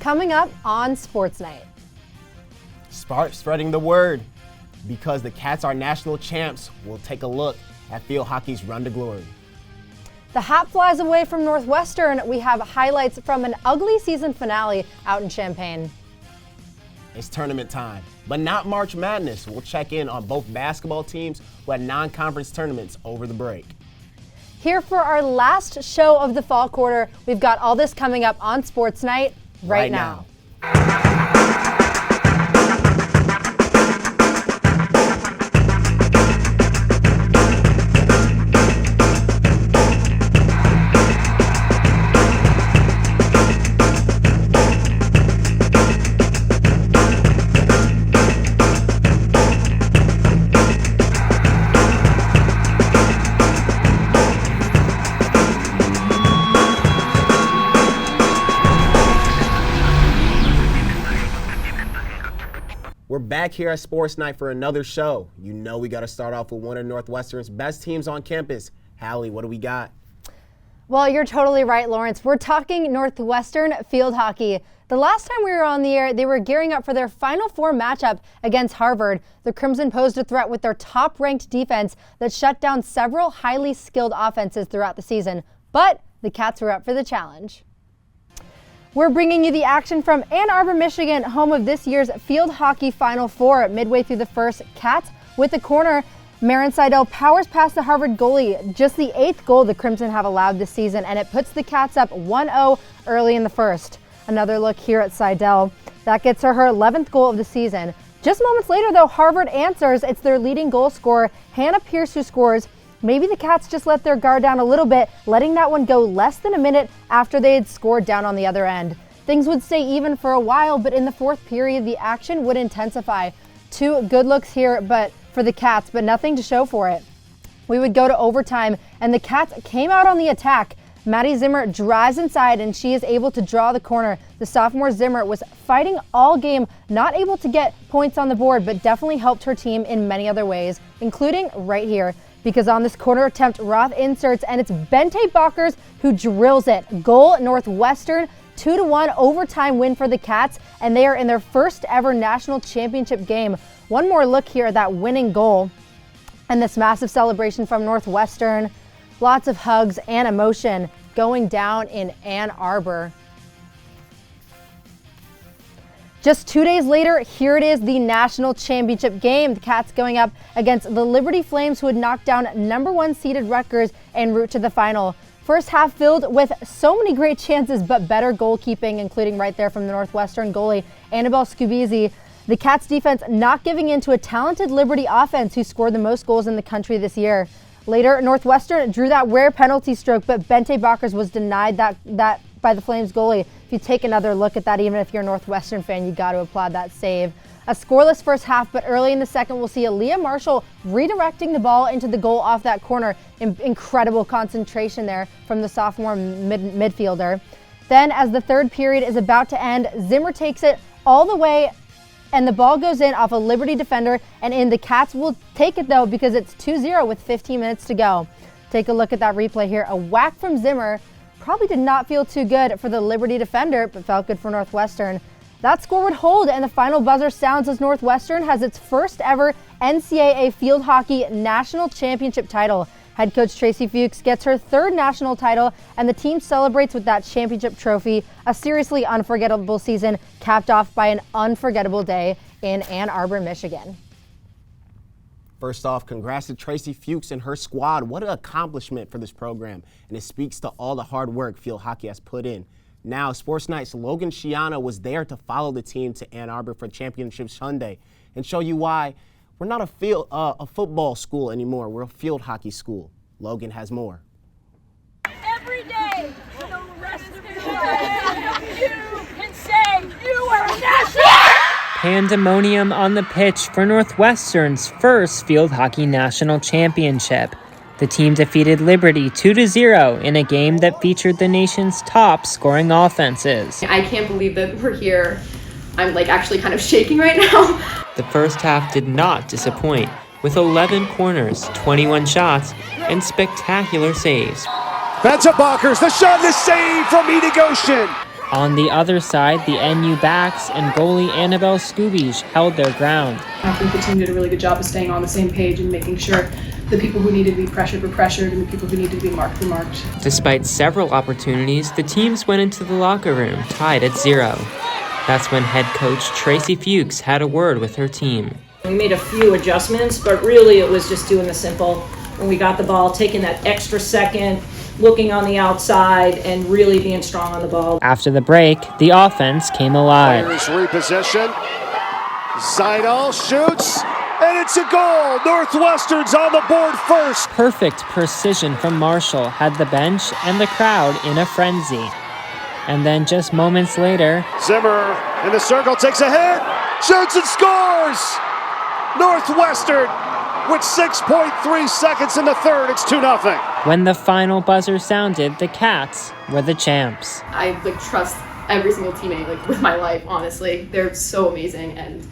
coming up on SportsNight. Start spreading the word. Because the Cats are national champs, we'll take a look at field hockey's run to glory. The hat flies away from Northwestern. We have highlights from an ugly season finale out in Champaign. It's tournament time, but not March Madness. We'll check in on both basketball teams who had non-conference tournaments over the break. Here for our last show of the fall quarter, we've got all this coming up on SportsNight right now. We're back here at Sports Night for another show. You know we got to start off with one of Northwestern's best teams on campus. Hallie, what do we got? Well, you're totally right, Lawrence. We're talking Northwestern field hockey. The last time we were on the air, they were gearing up for their Final Four matchup against Harvard. The Crimson posed a threat with their top-ranked defense that shut down several highly skilled offenses throughout the season. But the Cats were up for the challenge. We're bringing you the action from Ann Arbor, Michigan, home of this year's Field Hockey Final Four. Midway through the first, Cats with the corner. Marin Seidel powers past the Harvard goalie, just the 8th goal the Crimson have allowed this season, and it puts the Cats up 1-0 early in the first. Another look here at Seidel. That gets her 11th goal of the season. Just moments later, though, Harvard answers. It's their leading goal scorer, Hannah Pierce, who scores. Maybe the Cats just let their guard down a little bit, letting that one go less than a minute after they had scored down on the other end. Things would stay even for a while, but in the fourth period, the action would intensify. 2 good looks here for the Cats, but nothing to show for it. We would go to overtime, and the Cats came out on the attack. Maddie Zimmer drives inside, and she is able to draw the corner. The sophomore Zimmer was fighting all game, not able to get points on the board, but definitely helped her team in many other ways, including right here. Because on this corner attempt, Roth inserts, and it's Bente Bakers who drills it. Goal Northwestern, 2-1 overtime win for the Cats, and they are in their first ever national championship game. One more look here at that winning goal. And this massive celebration from Northwestern. Lots of hugs and emotion going down in Ann Arbor. Just 2 days later, here it is, the national championship game. The Cats going up against the Liberty Flames, who had knocked down #1 seeded Rutgers en route to the final. First half filled with so many great chances, but better goalkeeping, including right there from the Northwestern goalie, Annabelle Scubizzi. The Cats defense not giving in to a talented Liberty offense who scored the most goals in the country this year. Later, Northwestern drew that rare penalty stroke, but Bente Bakers was denied that by the Flames goalie. If you take another look at that, even if you're a Northwestern fan, you got to applaud that save. A scoreless first half, but early in the second, we'll see Aaliyah Marshall redirecting the ball into the goal off that corner. Incredible concentration there from the sophomore midfielder. Then, as the third period is about to end, Zimmer takes it all the way, and the ball goes in off a Liberty defender and in. The Cats will take it, though, because it's 2-0 with 15 minutes to go. Take a look at that replay here. A whack from Zimmer. Probably did not feel too good for the Liberty defender, but felt good for Northwestern. That score would hold, and the final buzzer sounds as Northwestern has its first ever NCAA Field Hockey National Championship title. Head coach Tracy Fuchs gets her 3rd national title, and the team celebrates with that championship trophy. A seriously unforgettable season capped off by an unforgettable day in Ann Arbor, Michigan. First off, congrats to Tracy Fuchs and her squad. What an accomplishment for this program, and it speaks to all the hard work field hockey has put in. Now, Sports Night's Logan Schiciano was there to follow the team to Ann Arbor for Championship Sunday and show you why we're not a football school anymore. We're a field hockey school. Logan has more. Every day for the rest of your life, you can say you are a national. Pandemonium on the pitch for Northwestern's first Field Hockey National Championship. The team defeated Liberty 2-0 in a game that featured the nation's top scoring offenses. I can't believe that we're here. I'm actually kind of shaking right now. The first half did not disappoint, with 11 corners, 21 shots, and spectacular saves. That's a Bakers, the shot and the save from Edie Goshen. On the other side, the NU backs and goalie Annabelle Scoobish held their ground. I think the team did a really good job of staying on the same page and making sure the people who needed to be pressured were pressured and the people who needed to be marked were marked. Despite several opportunities, the teams went into the locker room tied at 0. That's when head coach Tracy Fuchs had a word with her team. We made a few adjustments, but really it was just doing the simple. When we got the ball, taking that extra second, looking on the outside, and really being strong on the ball. After the break, the offense came alive. Players repossession. Seidel shoots, and it's a goal. Northwestern's on the board first. Perfect precision from Marshall had the bench and the crowd in a frenzy. And then just moments later, Zimmer in the circle takes a hit, shoots and scores. Northwestern with 6.3 seconds in the third. It's 2-0. when the final buzzer sounded, the Cats were the champs. I trust every single teammate with my life, honestly. They're so amazing, and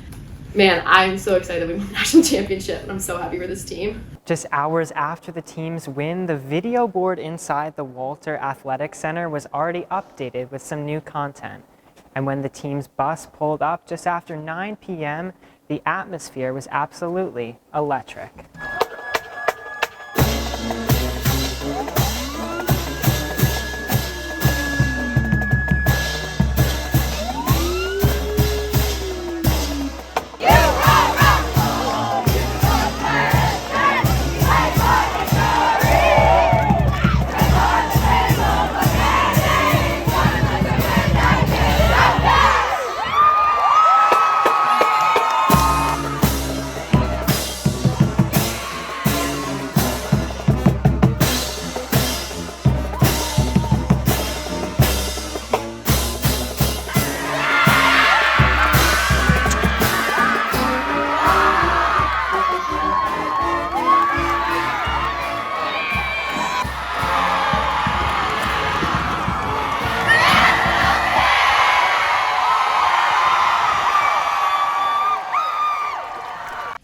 man, I'm so excited we won the national championship, and I'm so happy for this team. Just hours after the team's win, the video board inside the Walter Athletic Center was already updated with some new content. And when the team's bus pulled up just after 9 p.m., the atmosphere was absolutely electric.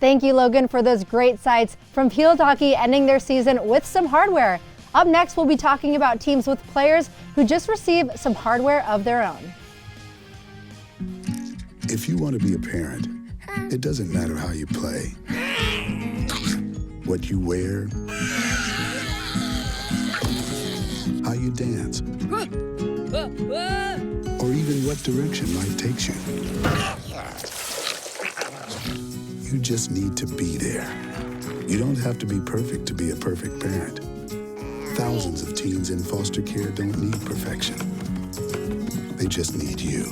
Thank you, Logan, for those great sights from field hockey ending their season with some hardware. Up next, we'll be talking about teams with players who just received some hardware of their own. If you want to be a parent, it doesn't matter how you play, what you wear, how you dance, or even what direction life takes you. You just need to be there. You don't have to be perfect to be a perfect parent. Thousands of teens in foster care don't need perfection. They just need you.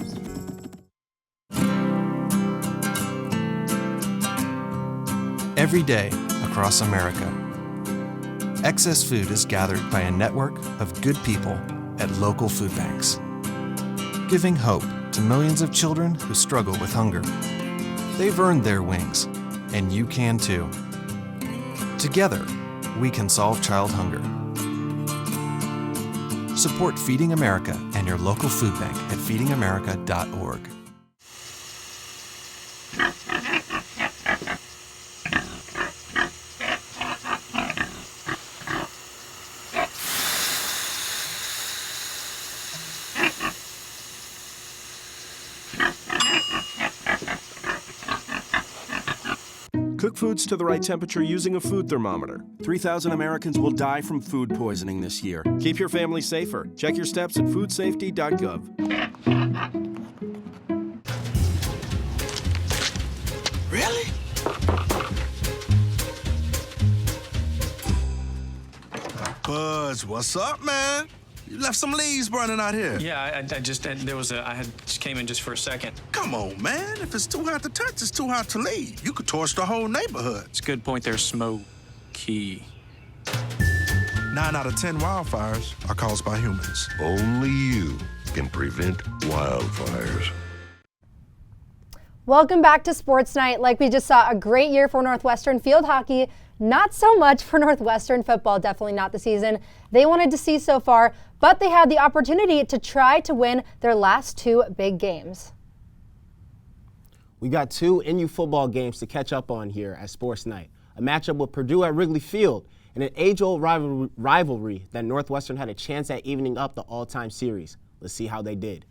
Every day across America, excess food is gathered by a network of good people at local food banks, giving hope to millions of children who struggle with hunger. They've earned their wings, and you can too. Together, we can solve child hunger. Support Feeding America and your local food bank at feedingamerica.org. Cook foods to the right temperature using a food thermometer. 3,000 Americans will die from food poisoning this year. Keep your family safer. Check your steps at foodsafety.gov. Really? Buzz, what's up, man? You left some leaves burning out here. Yeah, I just came in just for a second. Come on, man. If it's too hot to touch, it's too hot to leave. You could torch the whole neighborhood. It's a good point there, Smokey. 9 out of 10 wildfires are caused by humans. Only you can prevent wildfires. Welcome back to Sports Night. Like we just saw, a great year for Northwestern field hockey. Not so much for Northwestern football, definitely not the season they wanted to see so far, but they had the opportunity to try to win their last 2 big games. We got 2 NU football games to catch up on here at Sports Night. A matchup with Purdue at Wrigley Field and an age-old rivalry that Northwestern had a chance at evening up the all-time series. Let's see how they did.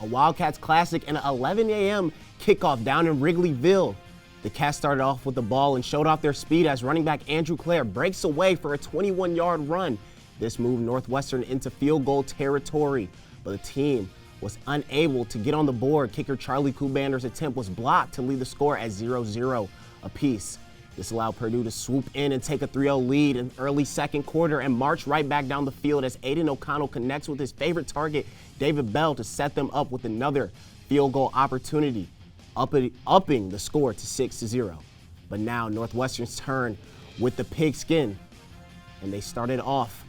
A Wildcats classic and an 11 a.m. kickoff down in Wrigley Field. The Cats started off with the ball and showed off their speed as running back Andrew Clare breaks away for a 21-yard run. This moved Northwestern into field goal territory, but the team was unable to get on the board. Kicker Charlie Kubander's attempt was blocked to lead the score at 0-0 apiece. This allowed Purdue to swoop in and take a 3-0 lead in early second quarter and march right back down the field as Aiden O'Connell connects with his favorite target, David Bell, to set them up with another field goal opportunity, upping the score to 6-0. But now Northwestern's turn with the pigskin, and they started off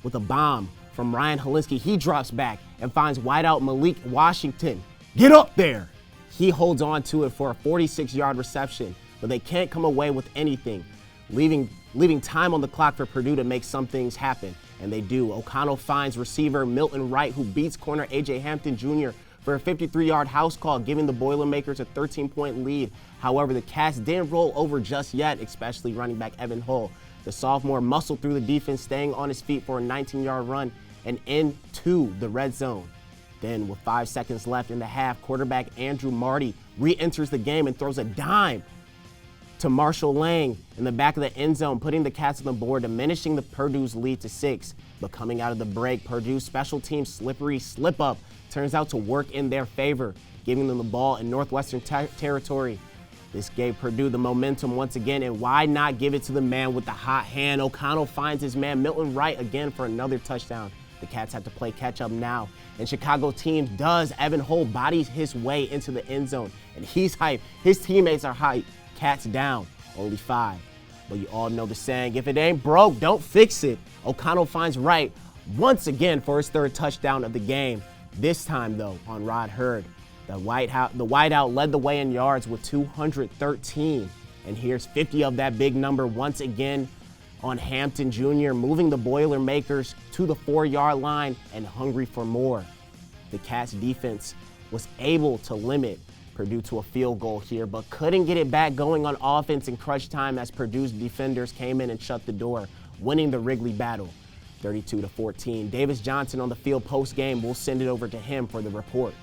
with a bomb from Ryan Holinsky. He drops back and finds wideout Malik Washington. Get up there! He holds on to it for a 46-yard reception, but they can't come away with anything, leaving time on the clock for Purdue to make some things happen, and they do. O'Connell finds receiver Milton Wright, who beats corner A.J. Hampton Jr. for a 53-yard house call, giving the Boilermakers a 13-point lead. However, the Cats didn't roll over just yet, especially running back Evan Hull. The sophomore muscled through the defense, staying on his feet for a 19-yard run and into the red zone. Then, with 5 seconds left in the half, quarterback Andrew Marty re-enters the game and throws a dime to Marshall Lang in the back of the end zone, putting the Cats on the board, diminishing the Purdue's lead to 6. But coming out of the break, Purdue's special teams slippery slip-up turns out to work in their favor, giving them the ball in Northwestern territory. This gave Purdue the momentum once again, and why not give it to the man with the hot hand? O'Connell finds his man Milton Wright again for another touchdown. The Cats have to play catch-up now, and Chicago team does. Evan Hull bodies his way into the end zone, and he's hyped. His teammates are hyped. Cats down, only 5. But you all know the saying, if it ain't broke, don't fix it. O'Connell finds Wright once again for his 3rd touchdown of the game. This time, though, on Rod Hurd. The wideout led the way in yards with 213. And here's 50 of that big number once again on Hampton Jr., moving the Boilermakers to the 4-yard line and hungry for more. The Cats defense was able to limit Purdue to a field goal here, but couldn't get it back going on offense in crunch time as Purdue's defenders came in and shut the door, winning the Wrigley battle 32-14. Davis Johnson on the field post-game. We'll send it over to him for the report.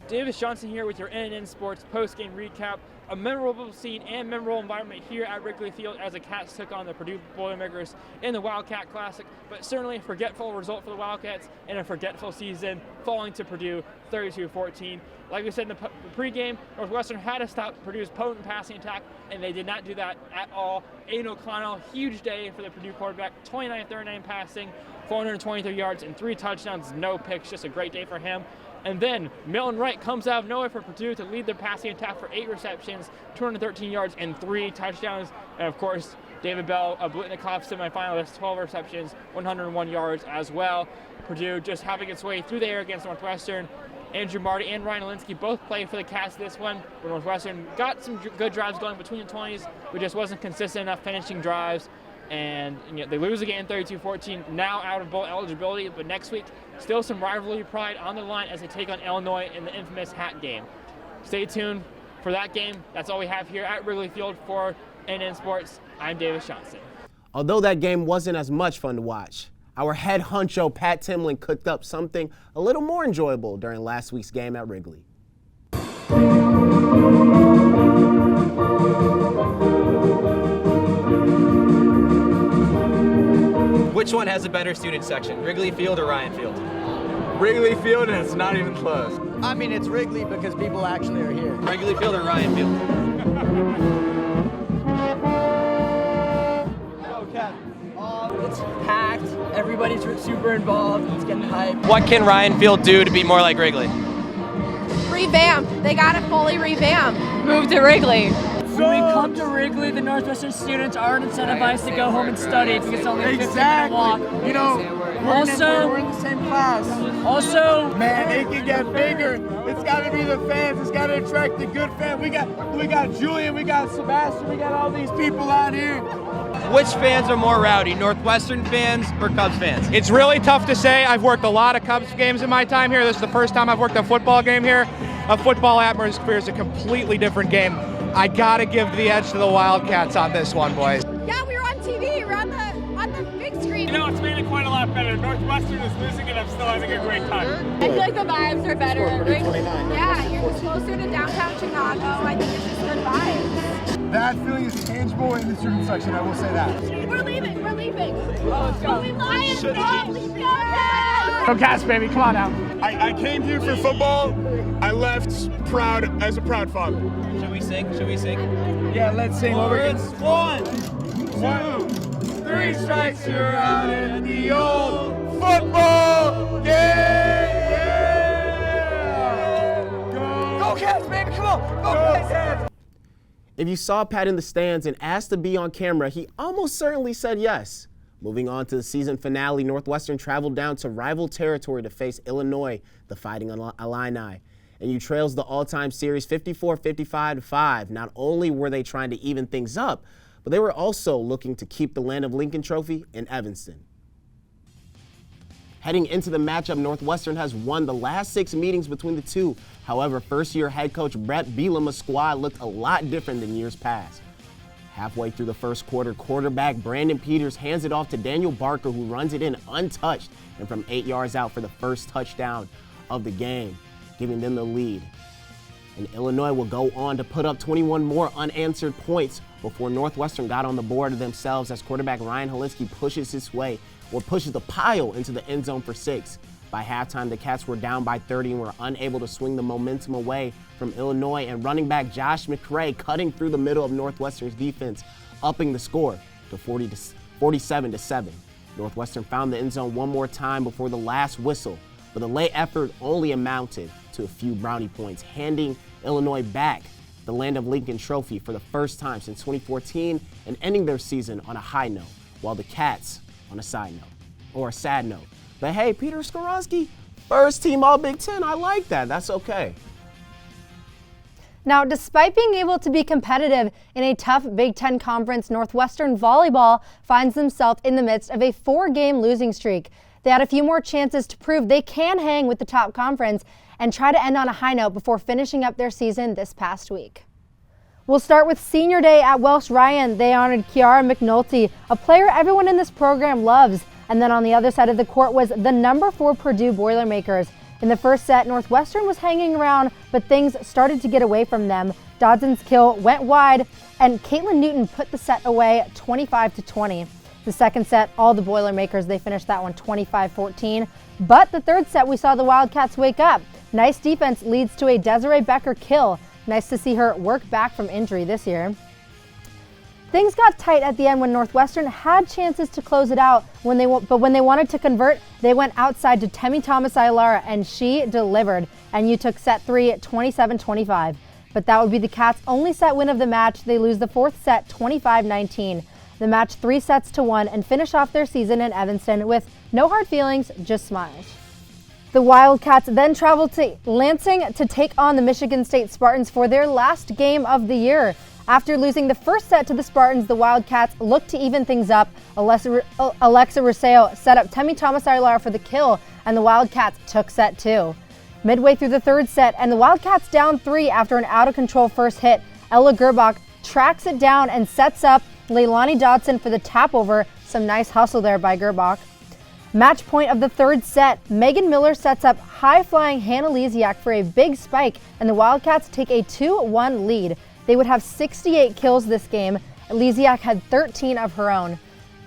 Davis Johnson here with your NNN Sports post-game recap. A memorable scene and memorable environment here at Wrigley Field as the Cats took on the Purdue Boilermakers in the Wildcat Classic, but certainly a forgetful result for the Wildcats and a forgetful season, falling to Purdue 32-14. Like we said in the pregame, Northwestern had to stop Purdue's potent passing attack, and they did not do that at all. Aiden O'Connell, huge day for the Purdue quarterback, 29-39 passing, 423 yards and 3 touchdowns, no picks, just a great day for him. And then Milton Wright comes out of nowhere for Purdue to lead their passing attack for 8 receptions, 213 yards and 3 touchdowns. And of course, David Bell, a Blitnikoff semifinalist, 12 receptions, 101 yards as well. Purdue just having its way through the air against Northwestern. Andrew Marty and Ryan Holinsky both played for the Cats this one, where Northwestern got some good drives going between the 20s, but just wasn't consistent enough finishing drives. And they lose again 32-14, now out of bowl eligibility, but next week, still some rivalry pride on the line as they take on Illinois in the infamous hat game. Stay tuned for that game. That's all we have here at Wrigley Field for NN Sports. I'm Davis Johnson. Although that game wasn't as much fun to watch, our head honcho Pat Timlin cooked up something a little more enjoyable during last week's game at Wrigley. Which one has a better student section, Wrigley Field or Ryan Field? Wrigley Field, and it's not even close. I mean, it's Wrigley because people actually are here. Wrigley Field or Ryan Field? Okay. It's packed. Everybody's super involved. It's getting hyped. What can Ryan Field do to be more like Wrigley? Revamp. They got to fully revamp. Move to Wrigley. When we come to Wrigley, the Northwestern students aren't incentivized to go home and study because it's only a 15-minute walk. You know, we're in the same class. Also, man, they can get bigger. It's got to be the fans. It's got to attract the good fans. We got Julian, we got Sebastian, we got all these people out here. Which fans are more rowdy, Northwestern fans or Cubs fans? It's really tough to say. I've worked a lot of Cubs games in my time here. This is the first time I've worked a football game here. A football atmosphere is a completely different game. I gotta give the edge to the Wildcats on this one, boys. Yeah, we were on TV. We're on the big screen. You know, it's made it quite a lot lot better. Northwestern is losing and I'm still having a great time. I feel like the vibes are better. Yeah, you're just closer to downtown Chicago. I think it's just good vibes. That feeling is tangible in the student section, I will say that. We're leaving. Oh, let's go. We Lions, Go Cats, baby, come on now. I came here for football. I left proud as a proud father. Should we sing? Yeah, let's sing. It's 1, 2, 3 strikes, you're out in the old football game. Go Cats, baby, come on. Go Cats. If you saw Pat in the stands and asked to be on camera, he almost certainly said yes. Moving on to the season finale, Northwestern traveled down to rival territory to face Illinois, the Fighting Illini. And you trails the all-time series 54-55. Not only were they trying to even things up, but they were also looking to keep the Land of Lincoln trophy in Evanston. Heading into the matchup, Northwestern has won the last 6 meetings between the two. However, first-year head coach Brett Bielema's squad looked a lot different than years past. Halfway through the first quarter, quarterback Brandon Peters hands it off to Daniel Barker, who runs it in untouched and from 8 yards out for the first touchdown of the game, giving them the lead. And Illinois will go on to put up 21 more unanswered points before Northwestern got on the board themselves as quarterback Ryan Halinski pushes the pile into the end zone for 6. By halftime, the Cats were down by 30 and were unable to swing the momentum away from Illinois, and running back Josh McRae cutting through the middle of Northwestern's defense, upping the score to 47-7. Northwestern found the end zone one more time before the last whistle, but the late effort only amounted to a few brownie points, handing Illinois back the Land of Lincoln trophy for the first time since 2014 and ending their season on a high note, while the Cats on a sad note. But hey, Peter Skoronski, first team All Big Ten. I like that. That's okay. Now, despite being able to be competitive in a tough Big Ten conference, Northwestern volleyball finds themselves in the midst of a 4-game losing streak. They had a few more chances to prove they can hang with the top conference and try to end on a high note before finishing up their season this past week. We'll start with senior day at Welsh Ryan. They honored Kiara McNulty, a player everyone in this program loves. And then on the other side of the court was the number 4 Purdue Boilermakers. In the first set, Northwestern was hanging around, but things started to get away from them. Dodson's kill went wide, and Caitlin Newton put the set away 25-20. The second set, all the Boilermakers, they finished that one 25-14. But the third set, we saw the Wildcats wake up. Nice defense leads to a Desiree Becker kill. Nice to see her work back from injury this year. Things got tight at the end when Northwestern had chances to close it out, but when they wanted to convert, they went outside to Temi Thomas-Ailara, and she delivered. And you took set 3 at 27-25. But that would be the Cats' only set win of the match. They lose the fourth set 25-19. The match 3-1 and finish off their season in Evanston with no hard feelings, just smiles. The Wildcats then traveled to Lansing to take on the Michigan State Spartans for their last game of the year. After losing the first set to the Spartans, the Wildcats looked to even things up. Alexa Ruseo set up Temi Thomas-Ailara for the kill, and the Wildcats took set 2. Midway through the third set, and the Wildcats down 3 after an out-of-control first hit, Ella Gerbach tracks it down and sets up Leilani Dodson for the tap-over. Some nice hustle there by Gerbach. Match point of the third set, Megan Miller sets up high-flying Hannah Lisiak for a big spike, and the Wildcats take a 2-1 lead. They would have 68 kills this game. Lisiak had 13 of her own.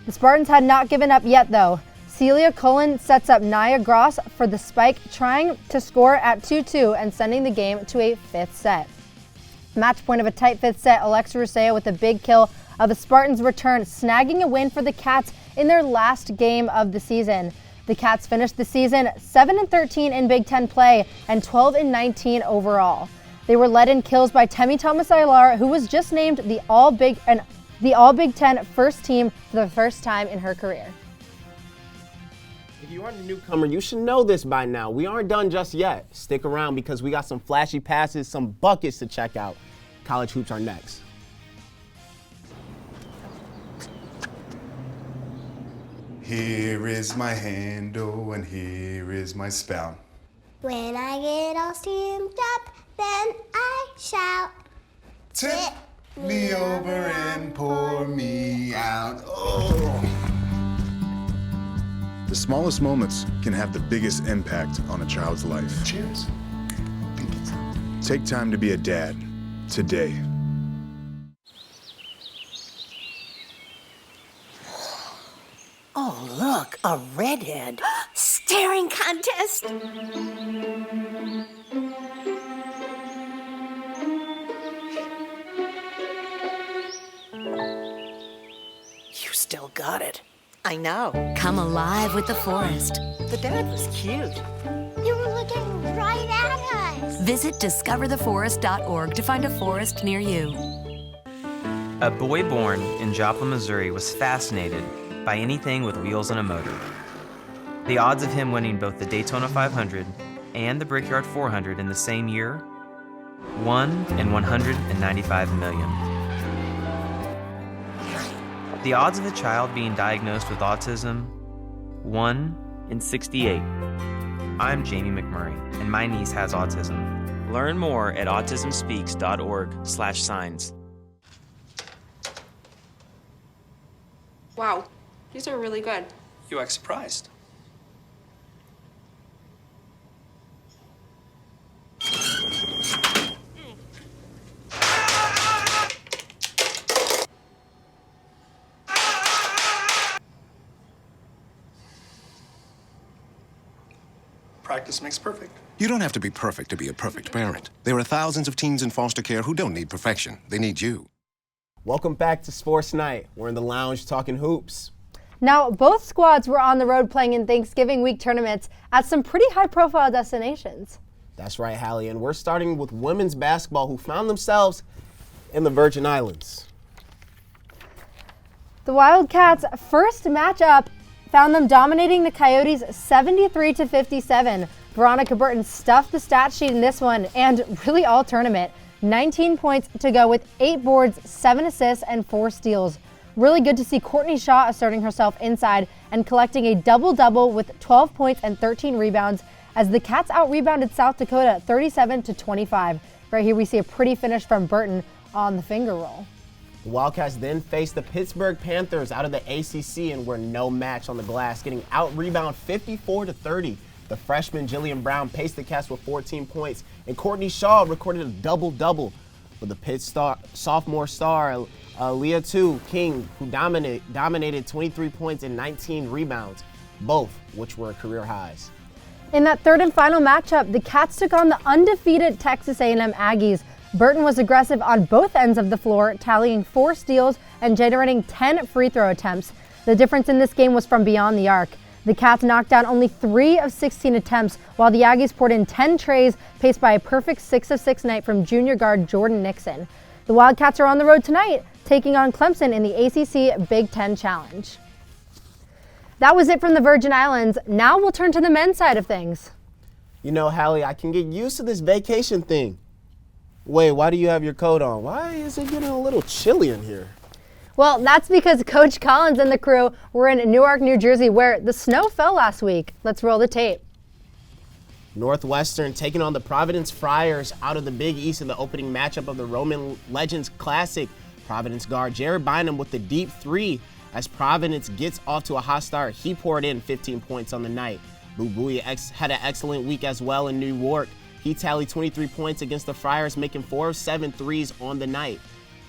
The Spartans had not given up yet, though. Celia Cullen sets up Nia Gross for the spike, trying to score at 2-2 and sending the game to a fifth set. Match point of a tight fifth set, Alexa Ruseo with a big kill of the Spartans' return, snagging a win for the Cats in their last game of the season. The Cats finished the season 7-13 in Big Ten play and 12-19 overall. They were led in kills by Temi Thomas-Ailara, who was just named the All Big Ten first team for the first time in her career. If you aren't a newcomer, you should know this by now. We aren't done just yet. Stick around because we got some flashy passes, some buckets to check out. College hoops are next. Here is my handle and here is my spout. When I get all steamed up, then I shout. Tip me over and pour me out. Oh. The smallest moments can have the biggest impact on a child's life. Cheers. Take time to be a dad today. Oh, look, a redhead. Staring contest. You still got it. I know. Come alive with the forest. The dad was cute. You were looking right at us. Visit discovertheforest.org to find a forest near you. A boy born in Joplin, Missouri was fascinated by anything with wheels and a motor. The odds of him winning both the Daytona 500 and the Brickyard 400 in the same year, 1 in 195 million. The odds of a child being diagnosed with autism, 1 in 68. I'm Jamie McMurray, and my niece has autism. Learn more at autismspeaks.org/signs. Wow, these are really good. You act surprised. Practice makes perfect. You don't have to be perfect to be a perfect parent. There are thousands of teens in foster care who don't need perfection. They need you. Welcome back to Sports Night. We're in the lounge talking hoops. Now, both squads were on the road playing in Thanksgiving week tournaments at some pretty high-profile destinations. That's right, Hallie, and we're starting with women's basketball, who found themselves in the Virgin Islands. The Wildcats' first matchup found them dominating the Coyotes 73-57. Veronica Burton stuffed the stat sheet in this one and really all tournament. 19 points to go with 8 boards, 7 assists, and 4 steals. Really good to see Courtney Shaw asserting herself inside and collecting a double-double with 12 points and 13 rebounds as the Cats out-rebounded South Dakota 37-25. Right here we see a pretty finish from Burton on the finger roll. The Wildcats then faced the Pittsburgh Panthers out of the ACC and were no match on the glass, getting out-rebound 54-30. The freshman Jillian Brown paced the Cats with 14 points, and Courtney Shaw recorded a double-double. But the Pitt sophomore star, Leah King, who dominated 23 points and 19 rebounds, both which were career highs. In that third and final matchup, the Cats took on the undefeated Texas A&M Aggies. Burton was aggressive on both ends of the floor, tallying 4 steals and generating 10 free throw attempts. The difference in this game was from beyond the arc. The Cats knocked down only 3 of 16 attempts, while the Aggies poured in 10 trays, paced by a perfect 6 of 6 night from junior guard Jordan Nixon. The Wildcats are on the road tonight, taking on Clemson in the ACC Big Ten Challenge. That was it from the Virgin Islands. Now we'll turn to the men's side of things. You know, Hallie, I can get used to this vacation thing. Wait, why do you have your coat on? Why is it getting a little chilly in here? Well, that's because Coach Collins and the crew were in Newark, New Jersey, where the snow fell last week. Let's roll the tape. Northwestern taking on the Providence Friars out of the Big East in the opening matchup of the Roman Legends Classic. Providence guard Jared Bynum with the deep 3. As Providence gets off to a hot start, he poured in 15 points on the night. Boo Buie had an excellent week as well in New York. He tallied 23 points against the Friars, making 4 of 7 threes on the night.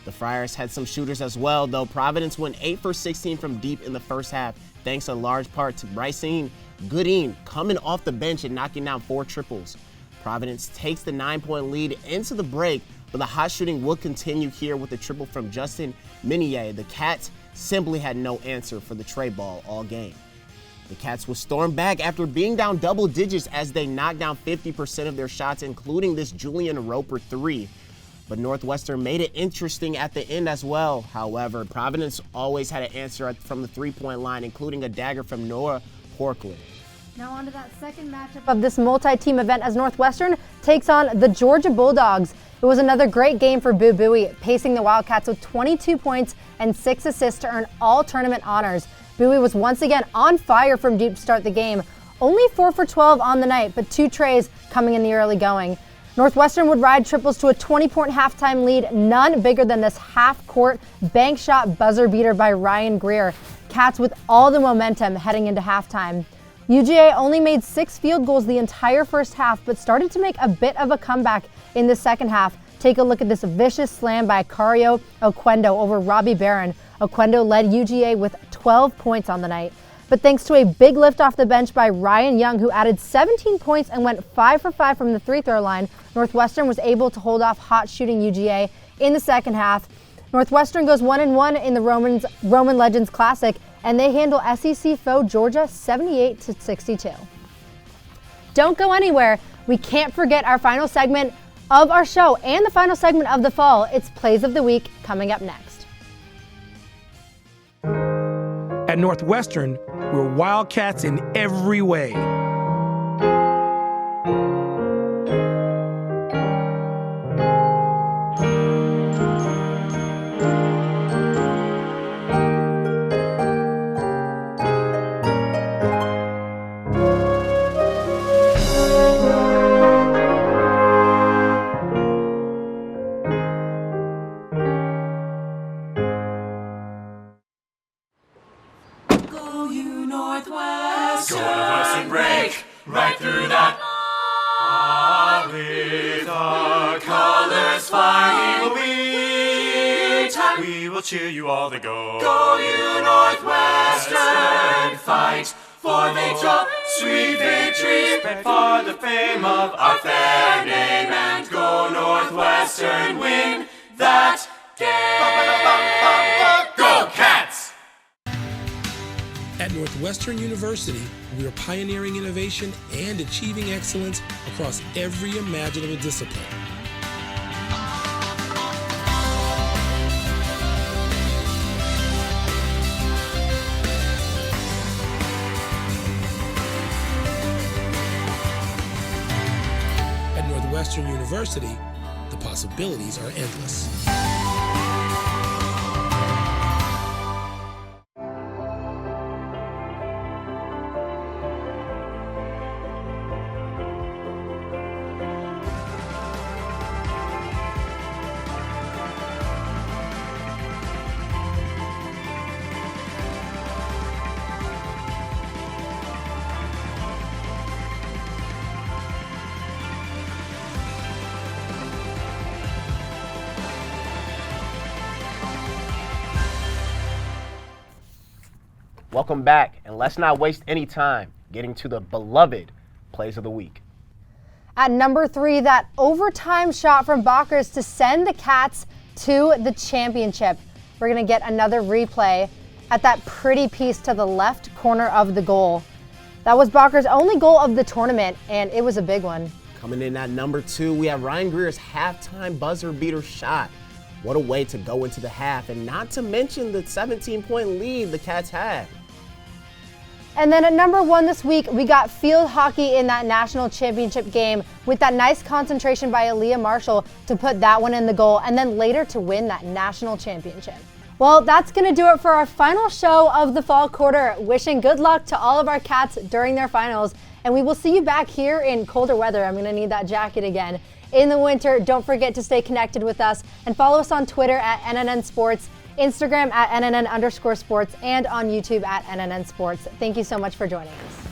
The Friars had some shooters as well, though Providence went 8 for 16 from deep in the first half, thanks in large part to Brycene Goodine coming off the bench and knocking down 4 triples. Providence takes the 9-point lead into the break, but the hot shooting will continue here with a triple from Justin Minier. The Cats simply had no answer for the tray ball all game. The Cats will storm back after being down double digits as they knocked down 50% of their shots, including this Julian Roper 3. But Northwestern made it interesting at the end as well. However, Providence always had an answer from the 3-point line, including a dagger from Nora Porkland. Now on to that second matchup of this multi-team event as Northwestern takes on the Georgia Bulldogs. It was another great game for Boo Buie, pacing the Wildcats with 22 points and 6 assists to earn all tournament honors. Buie was once again on fire from deep to start the game. Only 4 for 12 on the night, but 2 trays coming in the early going. Northwestern would ride triples to a 20-point halftime lead, none bigger than this half-court bank shot buzzer beater by Ryan Greer. Cats with all the momentum heading into halftime. UGA only made 6 field goals the entire first half, but started to make a bit of a comeback in the second half. Take a look at this vicious slam by Cario Oquendo over Robbie Barron. Oquendo led UGA with 12 points on the night. But thanks to a big lift off the bench by Ryan Young, who added 17 points and went 5 for 5 from the free-throw line, Northwestern was able to hold off hot shooting UGA in the second half. Northwestern goes 1-1 in the Roman Legends Classic, and they handle SEC foe Georgia 78-62. Don't go anywhere. We can't forget our final segment of our show and the final segment of the fall. It's Plays of the Week coming up next. At Northwestern, we're Wildcats in every way. Cheer you all the go. Go you Northwestern, fight for the sweet victories, for the fame of our fair name, and go Northwestern, win that game. Go Cats! At Northwestern University, we are pioneering innovation and achieving excellence across every imaginable discipline. Western University, the possibilities are endless. Welcome back, and let's not waste any time getting to the beloved Plays of the Week. At number 3, that overtime shot from Bockers to send the Cats to the championship. We're going to get another replay at that pretty piece to the left corner of the goal. That was Bockers' only goal of the tournament, and it was a big one. Coming in at number 2, we have Ryan Greer's halftime buzzer beater shot. What a way to go into the half, and not to mention the 17-point lead the Cats had. And then at number 1 this week, we got field hockey in that national championship game with that nice concentration by Aaliyah Marshall to put that one in the goal and then later to win that national championship. Well, that's going to do it for our final show of the fall quarter. Wishing good luck to all of our Cats during their finals. And we will see you back here in colder weather. I'm going to need that jacket again. In the winter, don't forget to stay connected with us and follow us on Twitter at NNN Sports, Instagram at NNN_sports, and on YouTube at NNN Sports. Thank you so much for joining us.